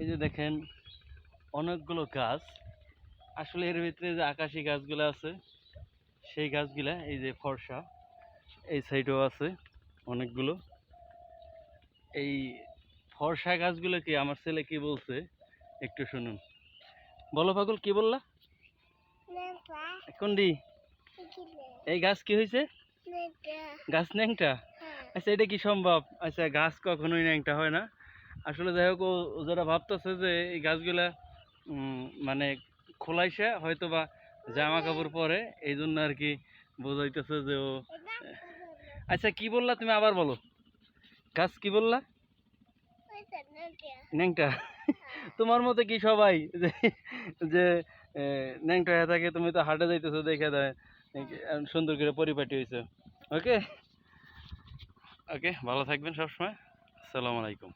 এই যে দেখেন অনেকগুলো গাছ, আসলে এর ভিতরে যে আকাশি গাছগুলো আছে সেই গাছগুলা এই যে ফর্সা, এই সাইডেও আছে অনেকগুলো। এই ফর্সা গাছগুলো কি আমার ছেলে কি বলছে একটু শুনুন। বলো পাগল, কি বললা? কোনটি? এই গাছ কি হয়েছে? গাছ ন্যাংটা? আচ্ছা, এটা কি সম্ভব? আচ্ছা, গাছ কখনোই ন্যাংটা হয় না। আসলে যাই হোক, ও যারা ভাবতেছে যে এই গাছগুলা মানে খোলাইছে হয়তো বা জামা কাপড় পরে, এই জন্য আর কি বোঝাইতেছে যে ও। আচ্ছা, কি বললা তুমি? আবার বলো, গাছ কি বললা? ন্যাংটা? তোমার মতে কি সবাই যে যে ন্যাংটা হয়ে থাকে? তুমি তো হাটে যাইতেছো, দেখে দেয় সুন্দর করে পরিপাটি হয়েছে। ওকে ওকে, ভালো থাকবেন সবসময়। আসসালামু আলাইকুম।